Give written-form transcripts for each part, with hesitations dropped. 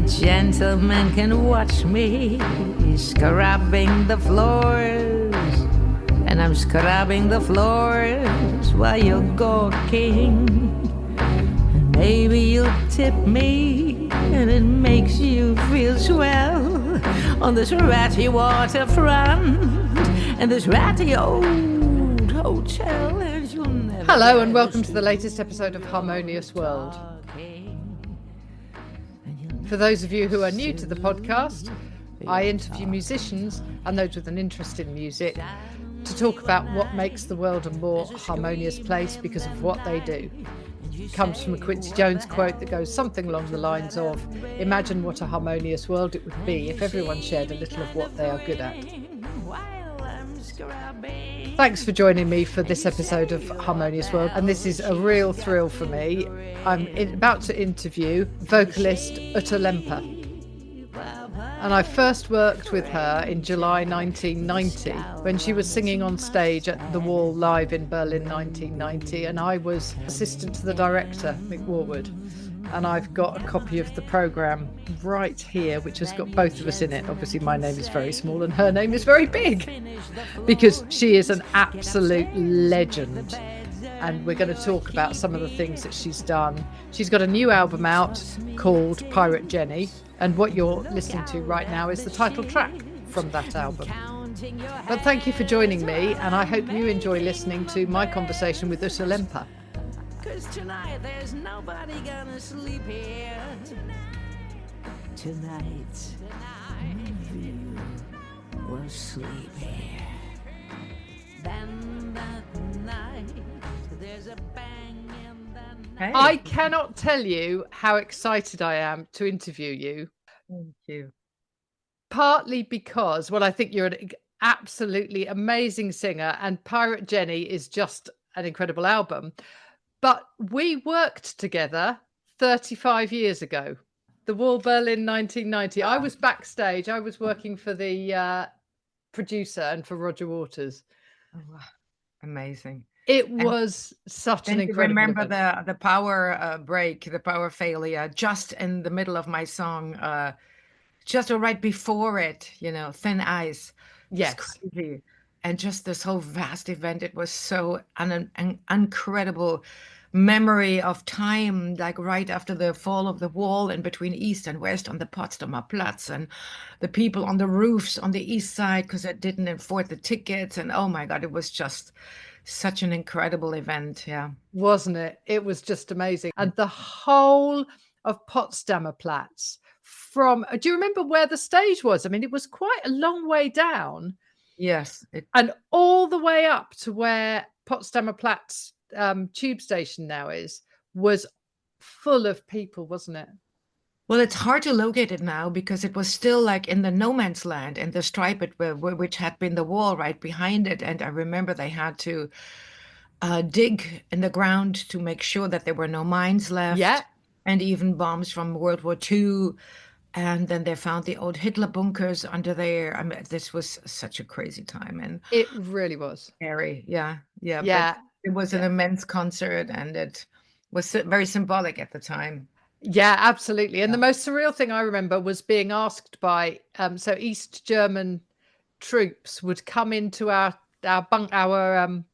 gentlemen can watch me scrubbing the floors, and I'm scrubbing the floors while you're gawking. And maybe you'll tip me, and it makes you feel swell on this ratty waterfront and this ratty old hotel. And you'll never Hello and welcome to the latest episode of Harmonious World. For those of you who are new to the podcast, I interview musicians and those with an interest in music to talk about what makes the world a more harmonious place because of what they do. It comes from a Quincy Jones quote that goes something along the lines of, "Imagine what a harmonious world it would be if everyone shared a little of what they are good at." Thanks for joining me for this episode of Harmonious World, and this is a real thrill for me. I'm about to interview vocalist Ute Lemper, and I first worked with her in July 1990 when she was singing on stage at the Wall live in Berlin 1990, and I was assistant to the director, Mick Warwood. And I've got a copy of the programme right here, which has got both of us in it. Obviously, my name is very small and her name is very big because she is an absolute legend. And we're going to talk about some of the things that she's done. She's got a new album out called Pirate Jenny. And what you're listening to right now is the title track from that album. But thank you for joining me. And I hope you enjoy listening to my conversation with Ute Lemper. 'Cause tonight there's nobody gonna sleep here. Tonight you will sleep here. Then that night there's a bang in the night. I cannot tell you how excited I am to interview you. Thank you. Partly because, well, I think you're an absolutely amazing singer, and Pirate Jenny is just an incredible album. But we worked together 35 years ago, the Wall Berlin 1990. I was backstage. I was working for the producer and for Roger Waters. Oh, wow. Amazing. It was such an incredible remember event. the power break, the power failure, just in the middle of my song, just right before it, Thin Ice. Yes. Crazy. And just this whole vast event, it was so an incredible memory of time, like right after the fall of the wall and between East and West on the Potsdamer Platz, and the people on the roofs on the East side because I didn't afford the tickets. And oh my God, it was just such an incredible event. Yeah. Wasn't it? It was just amazing. And the whole of Potsdamer Platz do you remember where the stage was? I mean, it was quite a long way down. Yes. And all the way up to where Potsdamer Platz tube station now was full of people, wasn't it? Well, it's hard to locate it now because it was still like in the no man's land and the stripe, which had been the wall right behind it. And I remember they had to dig in the ground to make sure that there were no mines left. Yeah. And even bombs from World War II. And then they found the old Hitler bunkers under there. I mean, this was such a crazy time. And it really was. Scary. Yeah. Yeah. But it was an immense concert, and it was very symbolic at the time. Yeah, absolutely. And the most surreal thing I remember was being asked by, so East German troops would come into our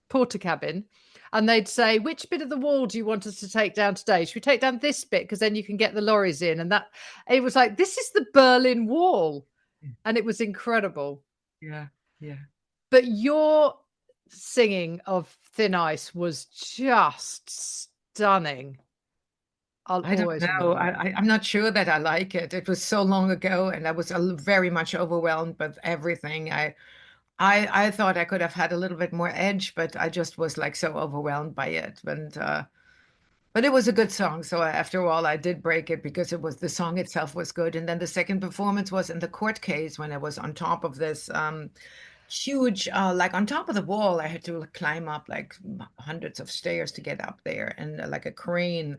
porter cabin, and they'd say, "Which bit of the wall do you want us to take down today? Should we take down this bit? Because then you can get the lorries in." And it was like, this is the Berlin Wall. And it was incredible. Yeah. But your singing of Thin Ice was just stunning. I don't know. I'm not sure that I like it. It was so long ago, and I was very much overwhelmed with everything. I thought I could have had a little bit more edge, but I just was like so overwhelmed by it. But it was a good song. So after all, I did break it because the song itself was good. And then the second performance was in the court case when I was on top of this huge, like on top of the wall. I had to climb up like hundreds of stairs to get up there, and like a crane.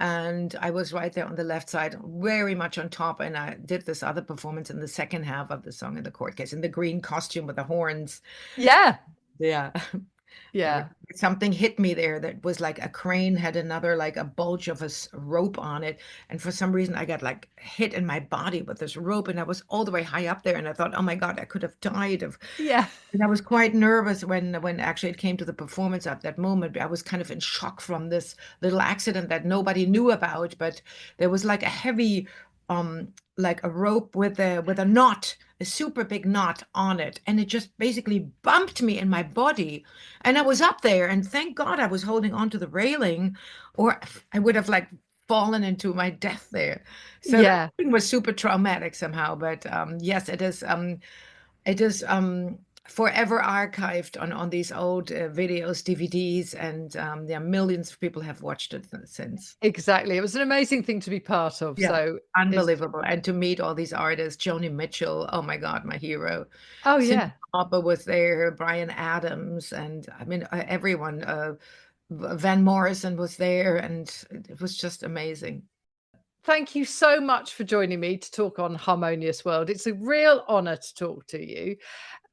And I was right there on the left side, very much on top. And I did this other performance in the second half of the song in the court case, in the green costume with the horns. Yeah. Yeah. And Yeah. something hit me there that was like a crane had another, like a bulge of a rope on it. And for some reason, I got like hit in my body with this rope, and I was all the way high up there. And I thought, oh my God, I could have died of. Yeah. And I was quite nervous when actually it came to the performance at that moment. I was kind of in shock from this little accident that nobody knew about, but there was like a heavy, like a rope with a knot, a super big knot on it, and it just basically bumped me in my body. And I was up there, and thank God I was holding onto the railing, or I would have like fallen into my death there. So that Yeah. thing was super traumatic somehow. But yes, it is forever archived on these old videos, DVDs, and yeah, millions of people have watched it since. Exactly. It was an amazing thing to be part of. Yeah, So it's unbelievable. And to meet all these artists, Joni Mitchell, oh my God, my hero. oh Cyndi yeah. Lauper was there, Brian Adams, and I mean everyone. Van Morrison was there, and it was just amazing. Thank you so much for joining me to talk on Harmonious World. It's a real honor to talk to you.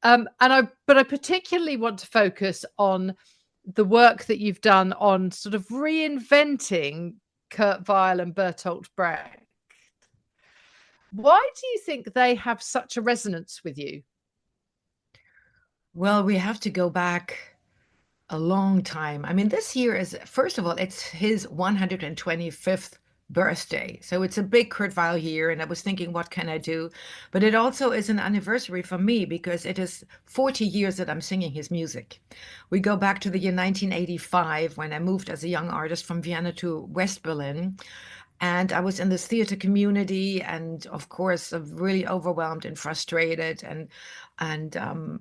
But I particularly want to focus on the work that you've done on sort of reinventing Kurt Weill and Bertolt Brecht. Why do you think they have such a resonance with you? Well, we have to go back a long time. I mean, this year is, first of all, it's his 125th birthday. So it's a big Kurt Weill year. And I was thinking, what can I do? But it also is an anniversary for me because it is 40 years that I'm singing his music. We go back to the year 1985 when I moved as a young artist from Vienna to West Berlin. And I was in this theater community, and of course, really overwhelmed and frustrated, and uh,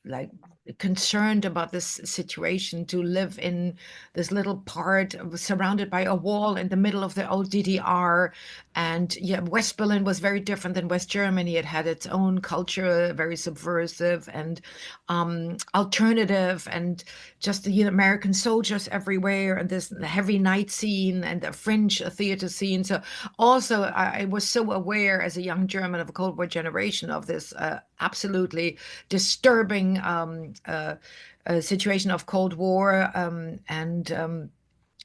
like concerned about this situation to live in this little part surrounded by a wall in the middle of the old DDR. And yeah, West Berlin was very different than West Germany. It had its own culture, very subversive and alternative, and just the American soldiers everywhere, and this heavy night scene and the fringe theater scene. So also, I was so aware as a young German of a Cold War generation of this absolutely disturbing situation of Cold War, and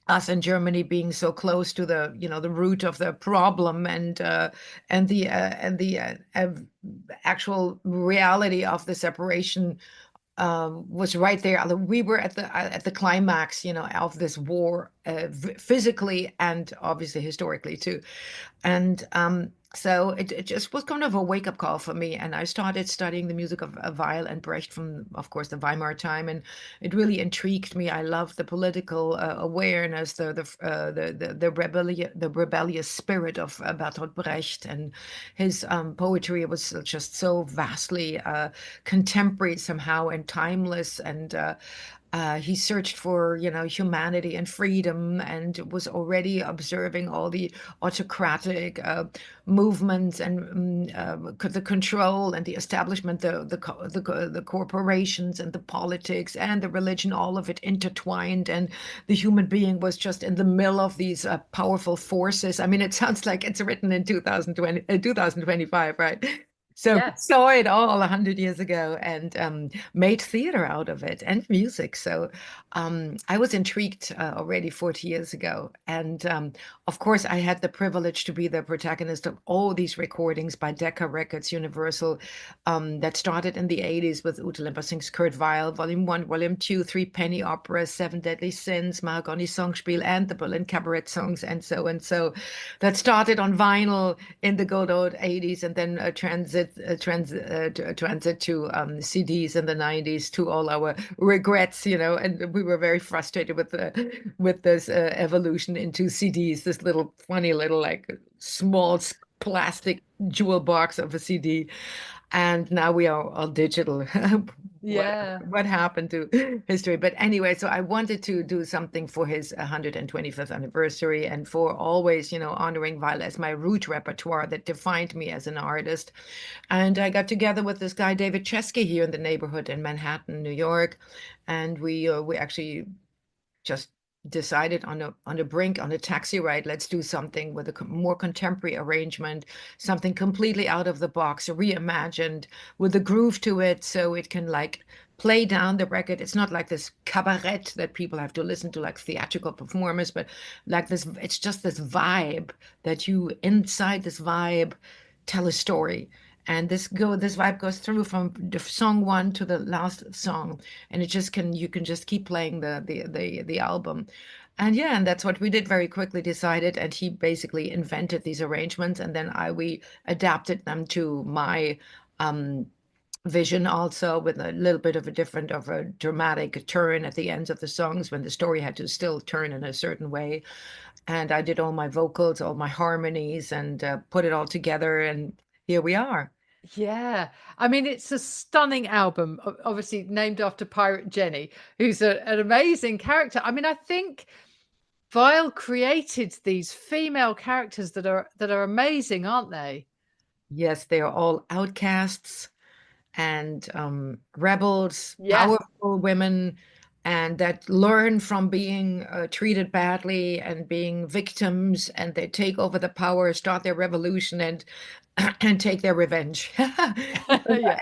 us in Germany being so close to the root of the problem, and the actual reality of the separation was right there. We were at the climax, of this war, physically and obviously historically too. And so it just was kind of a wake-up call for me. And I started studying the music of Weill and Brecht from, of course, the Weimar time. And it really intrigued me. I loved the political awareness, the rebellious spirit of Bertolt Brecht. And his poetry was just so vastly contemporary somehow and timeless. And he searched for, humanity and freedom, and was already observing all the autocratic movements and the control and the establishment, the corporations and the politics and the religion, all of it intertwined, and the human being was just in the middle of these powerful forces. I mean, it sounds like it's written in 2020, 2025, right? So Yeah. saw it all 100 years ago, and made theater out of it and music. So I was intrigued already 40 years ago. And of course, I had the privilege to be the protagonist of all these recordings by Decca Records, Universal, that started in the 80s with Ute Lemper Sings Kurt Weill, Volume 1, Volume 2, Three Penny Operas, Seven Deadly Sins, Mahagoni Songspiel, and the Berlin Cabaret Songs, and so and so. That started on vinyl in the good old 80s, and then transit to CDs in the 90s, to all our regrets, and we were very frustrated with this evolution into CDs, this little funny little like small plastic jewel box of a CD, and now we are all digital. what Yeah. what happened to history? But anyway, so I wanted to do something for his 125th anniversary, and for always, honoring Weill as my root repertoire that defined me as an artist. And I got together with this guy David Chesky here in the neighborhood in Manhattan, New York, and we actually just decided on a taxi ride, let's do something with a more contemporary arrangement, something completely out of the box, reimagined with a groove to it, so it can like play down the record. It's not like this cabaret that people have to listen to, like theatrical performers, but like this, it's just this vibe that you, inside this vibe, tell a story. And this vibe goes through from the song one to the last song, and you can just keep playing the album. And yeah, and that's what we did very quickly, decided, and he basically invented these arrangements, and then we adapted them to my um vision, also with a little bit of a dramatic turn at the ends of the songs when the story had to still turn in a certain way. And I did all my vocals, all my harmonies, and put it all together, and here we are. Yeah. I mean, it's a stunning album, obviously named after Pirate Jenny, who's an amazing character. I mean, I think Vile created these female characters that are amazing, aren't they? Yes, they are all outcasts and rebels, Yeah. powerful women, and that learn from being treated badly and being victims, and they take over the power, start their revolution, and and take their revenge. Yeah.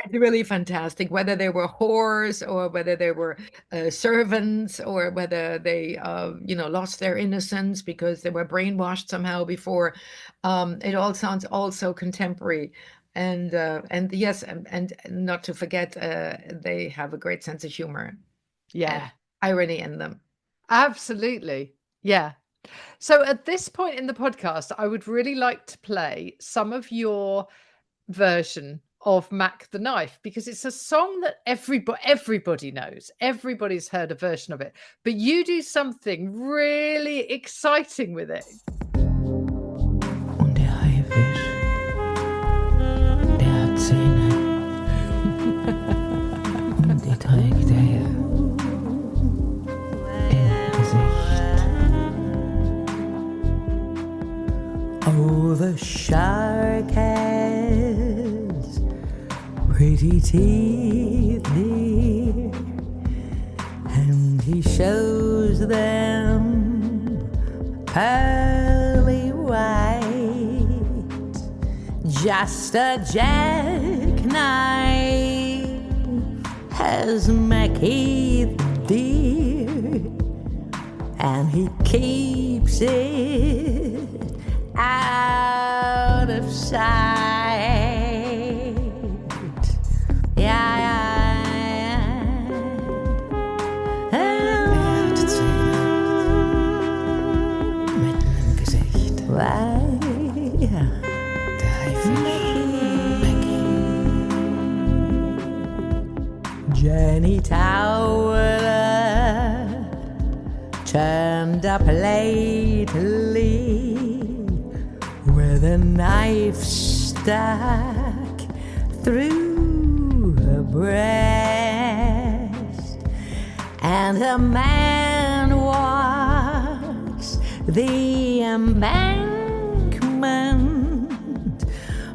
It's really fantastic, whether they were whores or whether they were servants or whether they, lost their innocence because they were brainwashed somehow before. It all sounds also contemporary. And yes, and not to forget, they have a great sense of humor and Yeah. irony in them. Absolutely. Yeah. So at this point in the podcast, I would really like to play some of your version of Mac the Knife, because it's a song that everybody knows. Everybody's heard a version of it, but you do something really exciting with it. Und der Haifisch, der hat Zähne. Und die trägt er im Gesicht. Oh, the shark has pretty teeth, dear, and he shows them pearly white. Just a jackknife has Mackie, dear, and he keeps it out of sight. Yeah, yeah, yeah. Er hat Zähne mitten im Gesicht. Der Haifisch, Mackie. Jenny Towler turned up lately with a knife stuck through her breast, and her man walks the embankment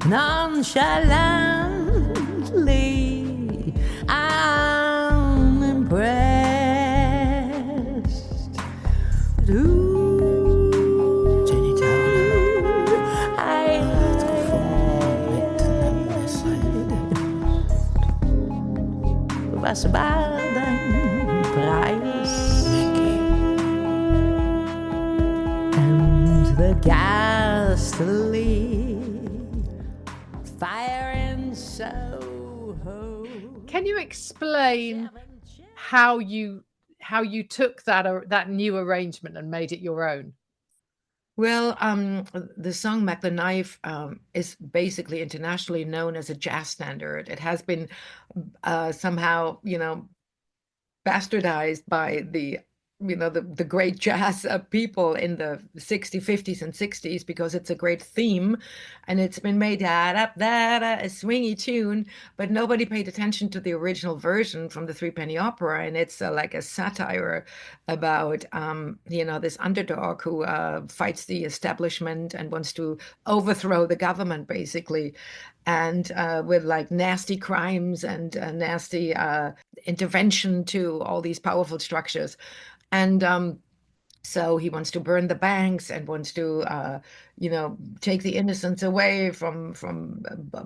nonchalantly, unimpressed. Jenny Towler hat gefunden mitten im Messer. Was war dein Preis? Mackie. And the ghastly fire in Soho. Can you explain how you took that new arrangement and made it your own? Well, the song Mac the Knife is basically internationally known as a jazz standard. It has been somehow, bastardized by the great jazz people in the 60s, 50s, and 60s, because it's a great theme, and it's been made a swingy tune, but nobody paid attention to the original version from the Three Penny Opera, and it's like a satire about this underdog who fights the establishment and wants to overthrow the government, basically, and with like nasty crimes and nasty intervention to all these powerful structures. And So he wants to burn the banks and wants to, take the innocence away from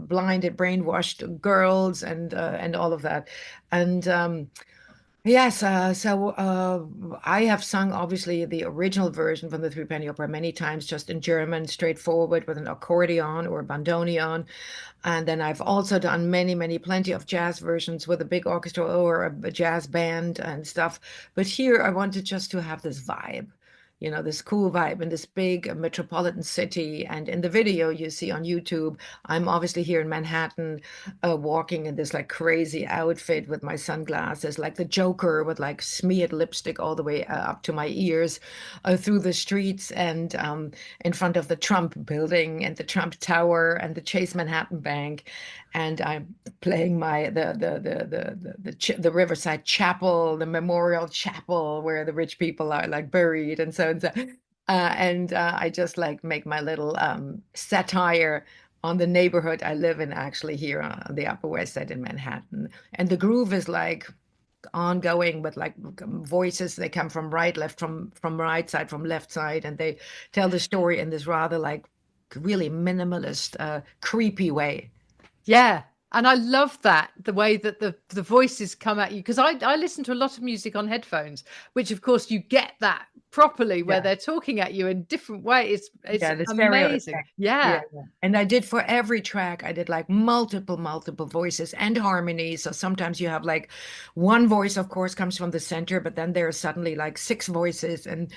blinded, brainwashed girls and all of that. And yes, I have sung obviously the original version from the Three Penny Opera many times, just in German, straightforward with an accordion or bandoneon. And then I've also done plenty of jazz versions with a big orchestra or a jazz band and stuff. But here I wanted just to have this vibe, this cool vibe in this big metropolitan city. And in the video you see on YouTube, I'm obviously here in Manhattan, walking in this like crazy outfit with my sunglasses, like the Joker with like smeared lipstick all the way up to my ears, through the streets and in front of the Trump building and the Trump Tower and the Chase Manhattan Bank, and I'm playing my the Riverside Chapel, the Memorial Chapel where the rich people are like buried, and so and so. I just like make my little satire on the neighborhood I live in, actually here on the Upper West Side in Manhattan. And the groove is like ongoing with like voices. They come from right, left, from right side, from left side, and they tell the story in this rather like really minimalist, creepy way. Yeah. And I love that, the way that the voices come at you, because I listen to a lot of music on headphones, which of course you get that properly where Yeah. they're talking at you in different ways. It's Yeah, the stereo amazing. effect. Yeah, Yeah. yeah. And I did for every track, I did like multiple voices and harmonies. So sometimes you have like one voice, of course, comes from the center, but then there are suddenly like six voices, and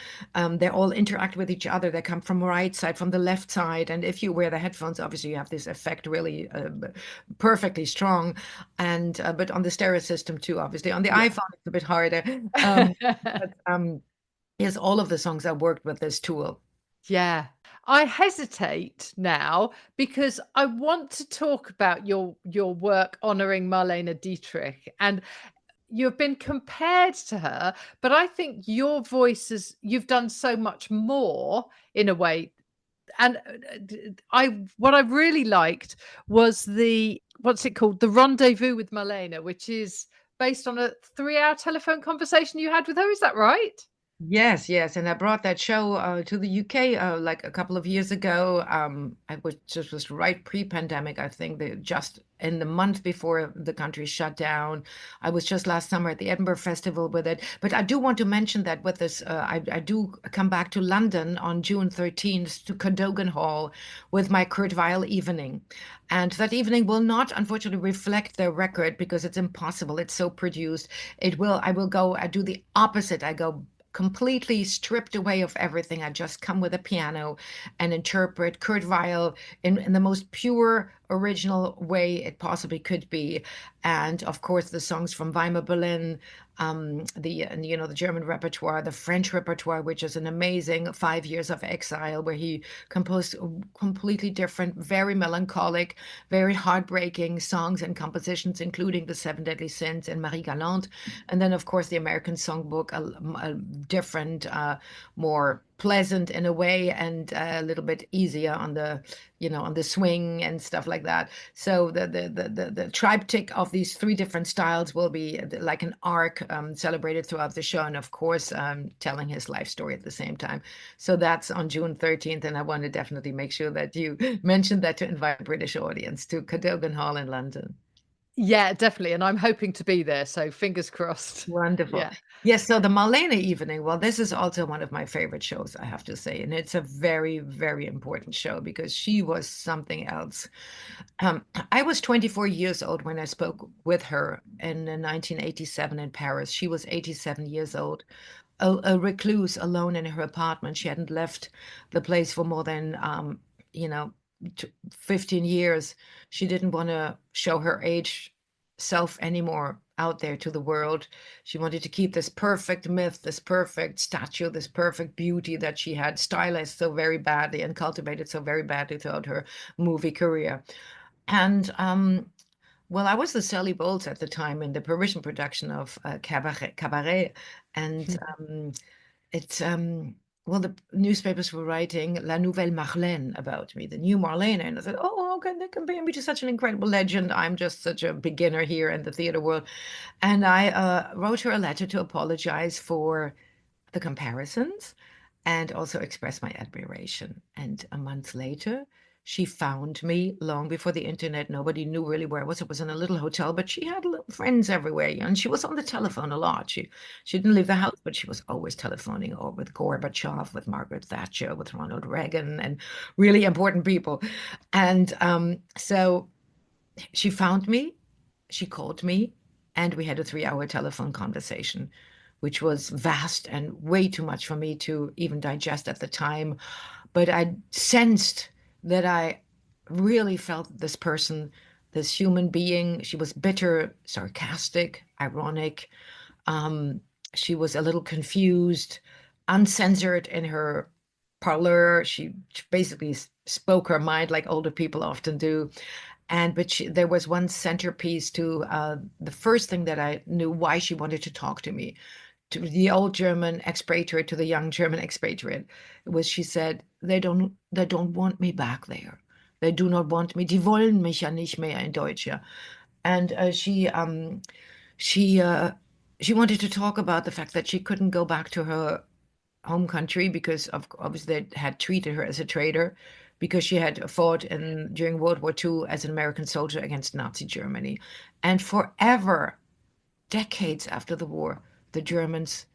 they all interact with each other. They come from right side, from the left side. And if you wear the headphones, obviously you have this effect really perfectly strong. And but on the stereo system too, obviously. On the Yeah. iPhone, it's a bit harder. But yes, all of the songs I worked with this tool. Yeah. I hesitate now because I want to talk about your work honoring Marlene Dietrich, and you've been compared to her, but I think your voice is, you've done so much more in a way. And I what I really liked was the, what's it called, the Rendezvous with Marlene, which is based on a 3-hour telephone conversation you had with her. Is that right? Yes, yes, and I brought that show to the UK like a couple of years ago. I was right pre-pandemic, I think, just in the month before the country shut down. I was just last summer at the Edinburgh Festival with it. But I do want to mention that with this, I do come back to London on June 13th to Cadogan Hall with my Kurt Weill evening. And that evening will not, unfortunately, reflect the record because it's impossible. It's so produced. I will go, I do the opposite. I go completely stripped away of everything. I just come with a piano and interpret Kurt Weill in the most pure, original way it possibly could be. And of course, the songs from Weimar Berlin, the German repertoire, the French repertoire, which is an amazing 5 years of exile, where he composed completely different, very melancholic, very heartbreaking songs and compositions, including the Seven Deadly Sins and Marie Galante. And then, of course, the American Songbook, a different, more pleasant in a way, and a little bit easier on the swing and stuff like that. So the triptych of these three different styles will be like an arc, celebrated throughout the show, and of course telling his life story at the same time. So that's on June 13th, and I want to definitely make sure that you mentioned that to invite a British audience to Cadogan Hall in London. Yeah, definitely. And I'm hoping to be there. So fingers crossed. Wonderful. Yeah. Yes, so the Marlene evening, well, this is also one of my favorite shows, I have to say. And it's a very, very important show because she was something else. I was 24 years old when I spoke with her in 1987 in Paris. She was 87 years old, a recluse alone in her apartment. She hadn't left the place for more than, you know, 15 years. She didn't want to show her age self anymore out there to the world. She wanted to keep this perfect myth, this perfect statue, this perfect beauty that she had stylized so very badly and cultivated so very badly throughout her movie career. And well, I was the Sally Bowles at the time in the Parisian production of Cabaret, and it's well, the newspapers were writing La Nouvelle Marlène about me, the new Marlene, and I said, "Oh, how can they compare me to such an incredible legend? I'm just such a beginner here in the theater world." And I wrote her a letter to apologize for the comparisons. and also express my admiration. And a month later, she found me long before the internet. Nobody knew really where I was. It was in a little hotel, but she had friends everywhere. And she was on the telephone a lot. She didn't leave the house, but she was always telephoning, or with Gorbachev, with Margaret Thatcher, with Ronald Reagan, and really important people. And so she found me, she called me, and we had a 3-hour telephone conversation, which was vast and way too much for me to even digest at the time. But I sensed that I really felt this person, this human being. She was bitter, sarcastic, ironic. Um, she was a little confused, uncensored in her parlor. She basically spoke her mind like older people often do. There was one centerpiece to the first thing that I knew why she wanted to talk to me, to the old German expatriate, to the young German expatriate. It was, she said, they don't want me back there. They do not want me. Die wollen mich ja nicht mehr in Deutsch. Ja. And she she wanted to talk about the fact that she couldn't go back to her home country because of obviously they had treated her as a traitor, because she had fought during World War II as an American soldier against Nazi Germany. And forever, decades after the war, the Germans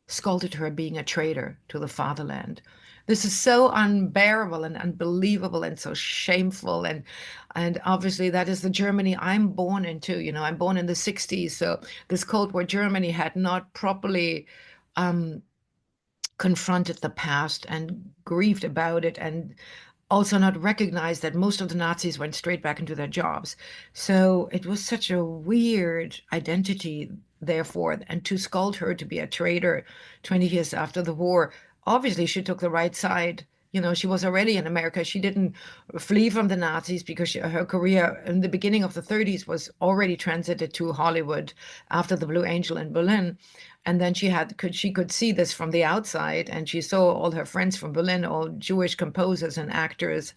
scolded her being a traitor to the fatherland. This is so unbearable and unbelievable and so shameful. And obviously that is the Germany I'm born into. I'm born in the 60s. So this Cold War Germany had not properly confronted the past and grieved about it, and also not recognized that most of the Nazis went straight back into their jobs. So it was such a weird identity, therefore, and to scold her to be a traitor 20 years after the war, obviously she took the right side. She was already in America. She didn't flee from the Nazis because her career in the beginning of the 30s was already transited to Hollywood after the Blue Angel in Berlin. And then she could see this from the outside, and she saw all her friends from Berlin, all Jewish composers and actors,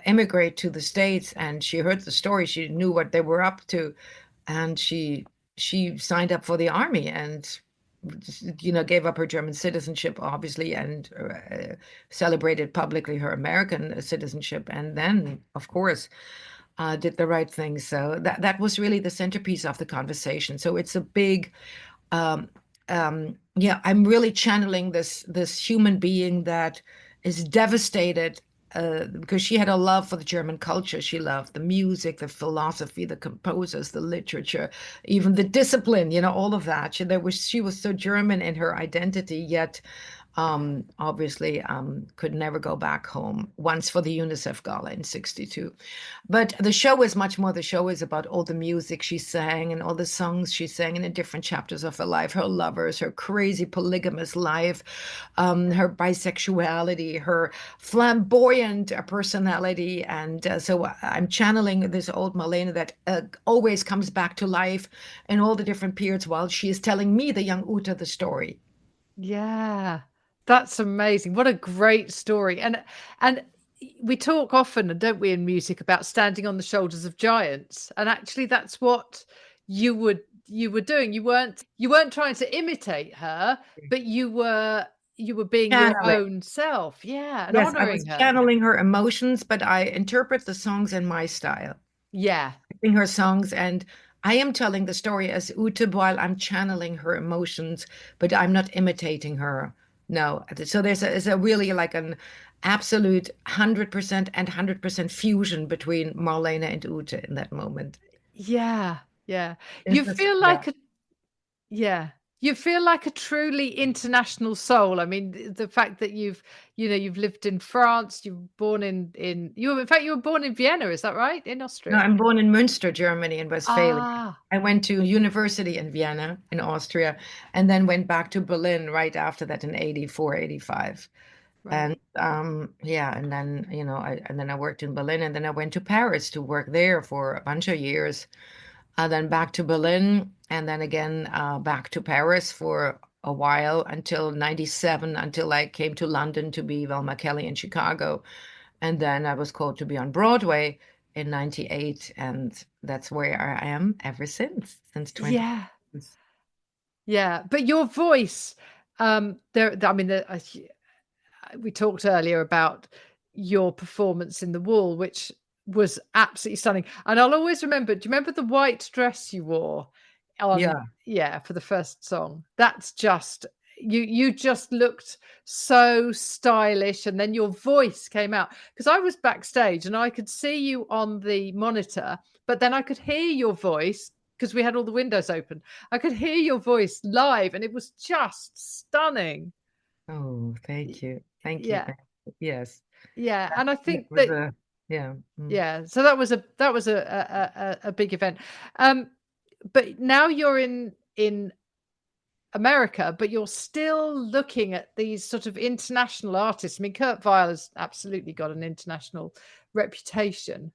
immigrate to the States, and she heard the story. She knew what they were up to, and she signed up for the army and gave up her German citizenship, obviously, and celebrated publicly her American citizenship, and then, of course, did the right thing. So that was really the centerpiece of the conversation. So it's a big yeah, I'm really channeling this human being that is devastated because she had a love for the German culture. She loved the music, the philosophy, the composers, the literature, even the discipline, all of that. She was so German in her identity, yet obviously could never go back home, once for the UNICEF Gala in 62. But the show is much more. The show is about all the music she sang and all the songs she sang in the different chapters of her life, her lovers, her crazy polygamous life, her bisexuality, her flamboyant personality. And so I'm channeling this old Marlene that always comes back to life in all the different periods while she is telling me, the young Ute, the story. Yeah. That's amazing. What a great story. And we talk often, don't we, in music, about standing on the shoulders of giants. And actually that's what you were doing. You weren't trying to imitate her, but you were being your Channeling. own self. Yeah, and Yes, I was honoring her. channeling her emotions, but I interpret the songs in my style. Yeah. I sing her songs, and I am telling the story as Ute while I'm channeling her emotions, but I'm not imitating her. No. So there's a really like an absolute 100% and 100% fusion between Marlene and Ute in that moment. Yeah. Yeah. It's You just, feel yeah. like a Yeah. You feel like a truly international soul. I mean, the fact that you've lived in France, you were born in fact, you were born in Vienna, is that right? In No, Austria? I'm born in Münster, Germany, in Westphalia. Ah, I went to university in Vienna, in Austria, and then went back to Berlin right after that in 84, 85. And right. yeah, and then, I worked in Berlin, and then I went to Paris to work there for a bunch of years. Then back to Berlin, and then again back to Paris for a while until 97, until I came to London to be Velma Kelly in Chicago. And then I was called to be on Broadway in 98, and that's where I am ever since 20 Yeah. years. Yeah. But your voice, there I mean, we talked earlier about your performance in The Wall, which was absolutely stunning. And I'll always remember, do you remember the white dress you wore on, for the first song? That's just, you just looked so stylish, and then your voice came out, because I was backstage and I could see you on the monitor, but then I could hear your voice because we had all the windows open. I could hear your voice live, and it was just stunning. Oh, thank you. Thank you. Yeah. Yes. Yeah, and I think was that yeah. yeah, so that was a big event. But now you're in America, but you're still looking at these sort of international artists. I mean, Kurt Weill has absolutely got an international reputation.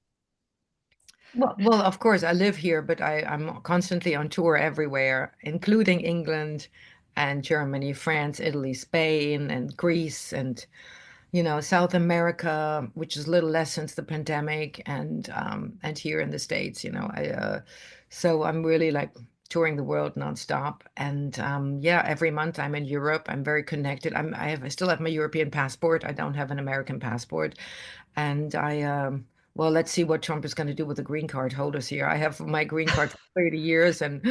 Well, of course, I live here, but I'm constantly on tour everywhere, including England and Germany, France, Italy, Spain, and Greece, and South America, which is a little less since the pandemic, and here in the States. So I'm really like touring the world nonstop, and every month I'm in Europe. I'm very connected. I still have my European passport. I don't have an American passport, and well, let's see what Trump is going to do with the green card holders here. I have my green card for 30 years, and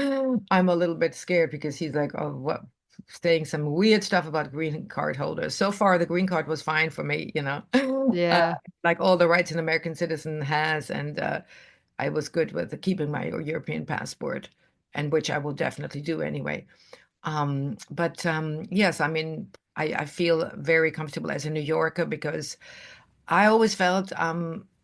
I'm a little bit scared because he's like, oh, what? Saying some weird stuff about green card holders. So far, the green card was fine for me, Yeah. like all the rights an American citizen has. And I was good with keeping my European passport, and which I will definitely do anyway. But yes, I mean, I feel very comfortable as a New Yorker because I always felt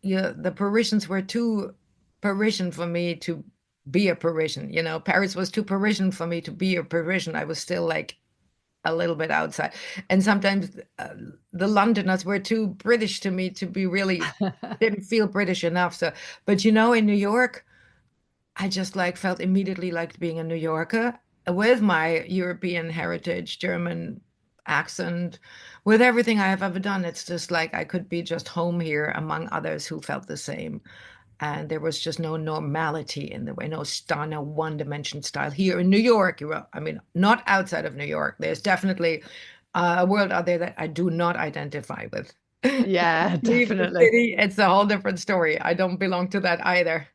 the Parisians were too Parisian for me to be a Parisian. Paris was too Parisian for me to be a Parisian. I was still like a little bit outside. And sometimes the Londoners were too British to me to be really, didn't feel British enough. So, but in New York, I just like felt immediately like being a New Yorker with my European heritage, German accent, with everything I have ever done. It's just like I could be just home here among others who felt the same. And there was just no normality in the way, no style, no one-dimension style. Here in New York, I mean, not outside of New York. There's definitely a world out there that I do not identify with. Yeah, Leave the definitely. city, it's a whole different story. I don't belong to that either.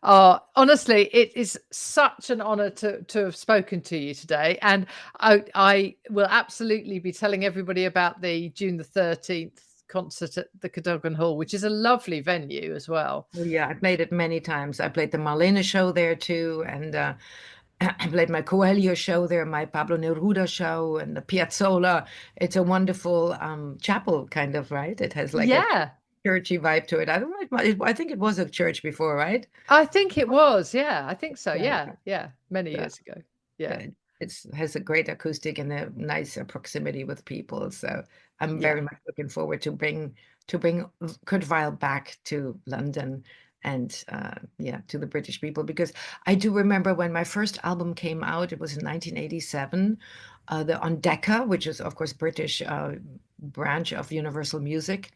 Oh, honestly, it is such an honor to have spoken to you today. And I will absolutely be telling everybody about the June the 13th concert at the Cadogan Hall, which is a lovely venue as well. Well, yeah, I played it many times. I played the Marlene show there too, and I played my Coelho show there, my Pablo Neruda show, and the Piazzolla. It's a wonderful chapel, kind of, right? It has like a Yeah, churchy vibe to it. I think it was a church before, right? I think it was. Yeah, I think so. Yeah, Yeah, yeah, many yeah. years ago. Yeah, It has a great acoustic and a nice proximity with people. So I'm very much looking forward to bring Kurt Weill back to London and to the British people, because I do remember when my first album came out. It was in 1987, on Decca, which is of course British branch of Universal Music.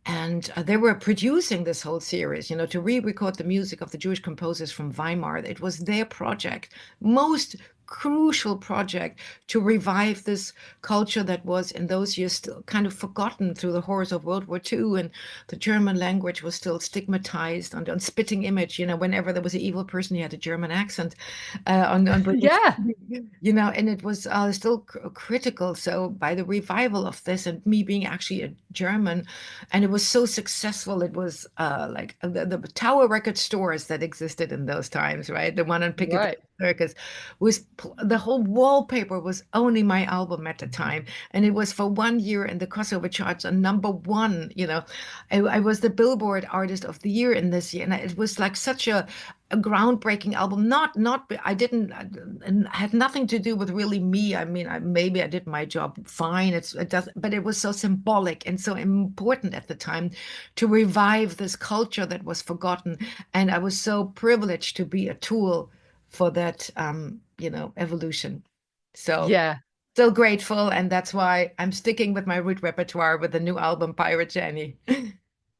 And they were producing this whole series, to re-record the music of the Jewish composers from Weimar. It was their project, most crucial project to revive this culture that was in those years still kind of forgotten through the horrors of World War II, and the German language was still stigmatized on spitting image. Whenever there was an evil person, he had a German accent on British. yeah, And it was still critical. So by the revival of this, and me being actually a German, and it was so successful, it was like the Tower record stores that existed in those times, right? The one on Piccadilly Circus was the whole wallpaper was owning my album at the time, and it was for 1 year in the crossover charts on #1. I was the Billboard Artist of the Year in this year, and it was like such a groundbreaking album. I didn't, and had nothing to do with really me. I mean, maybe I did my job fine. It does, but it was so symbolic and so important at the time to revive this culture that was forgotten. And I was so privileged to be a tool for that, evolution. So yeah. still grateful, and that's why I'm sticking with my root repertoire with the new album Pirate Jenny.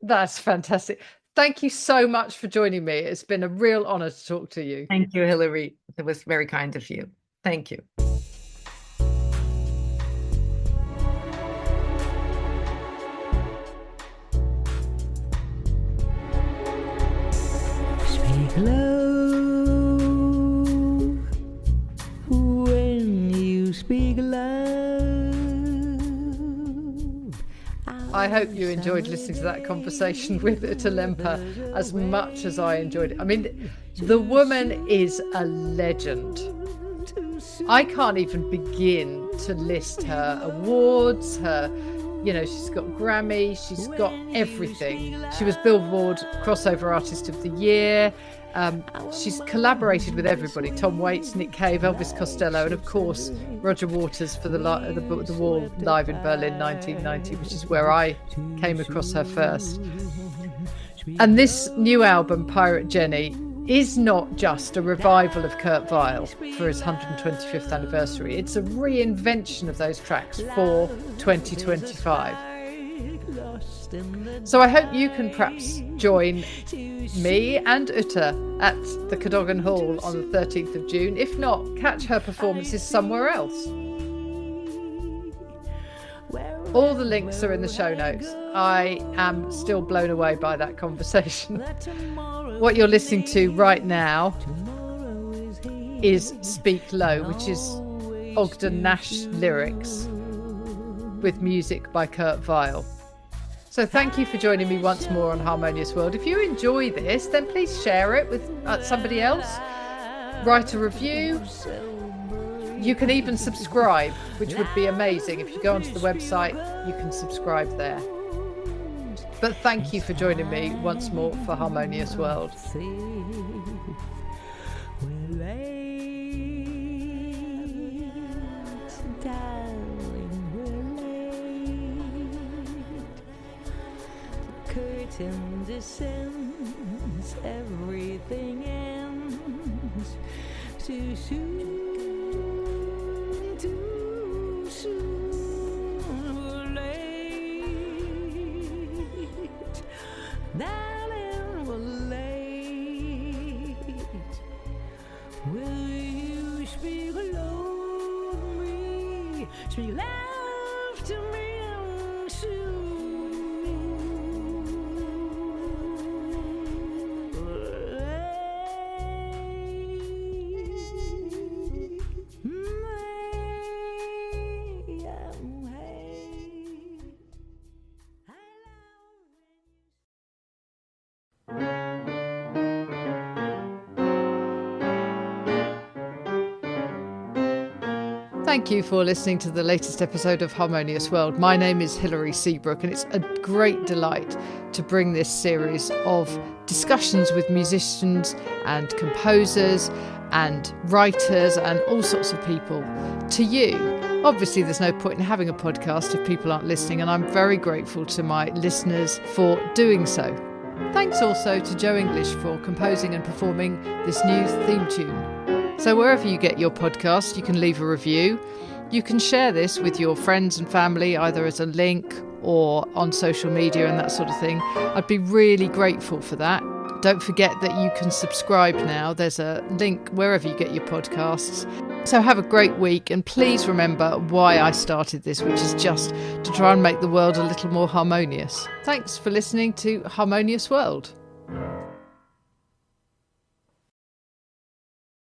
That's fantastic. Thank you so much for joining me. It's been a real honor to talk to you. Thank you, Hillary. It was very kind of you. Thank you. I hope you enjoyed listening to that conversation with Ute Lemper as much as I enjoyed it. I mean, the woman is a legend. I can't even begin to list her awards, she's got Grammy, she's got everything. She was Billboard Crossover Artist of the Year. She's collaborated with everybody: Tom Waits, Nick Cave, Elvis Costello, and of course Roger Waters for the Wall live in Berlin 1990, which is where I came across her first. And this new album, Pirate Jenny, is not just a revival of Kurt Weill for his 125th anniversary. It's a reinvention of those tracks for 2025. So I hope you can perhaps join me and Ute at the Cadogan Hall on the 13th of June. If not, catch her performances somewhere else. All the links are in the show notes. I am still blown away by that conversation. What you're listening to right now is Speak Low, which is Ogden Nash lyrics with music by Kurt Weill. So thank you for joining me once more on Harmonious World. If you enjoy this, then please share it with somebody else. Write a review. You can even subscribe, which would be amazing. If you go onto the website, you can subscribe there. But thank you for joining me once more for Harmonious World. Curtain descends, everything ends too soon, too soon. We're late, darling, we're late. Will you speak low to me, speak loud to me soon? Thank you for listening to the latest episode of Harmonious World. My name is Hilary Seabrook, and it's a great delight to bring this series of discussions with musicians and composers and writers and all sorts of people to you. Obviously, there's no point in having a podcast if people aren't listening, and I'm very grateful to my listeners for doing so. Thanks also to Joe English for composing and performing this new theme tune. So wherever you get your podcast, you can leave a review. You can share this with your friends and family, either as a link or on social media and that sort of thing. I'd be really grateful for that. Don't forget that you can subscribe now. There's a link wherever you get your podcasts. So have a great week, and please remember why I started this, which is just to try and make the world a little more harmonious. Thanks for listening to Harmonious World.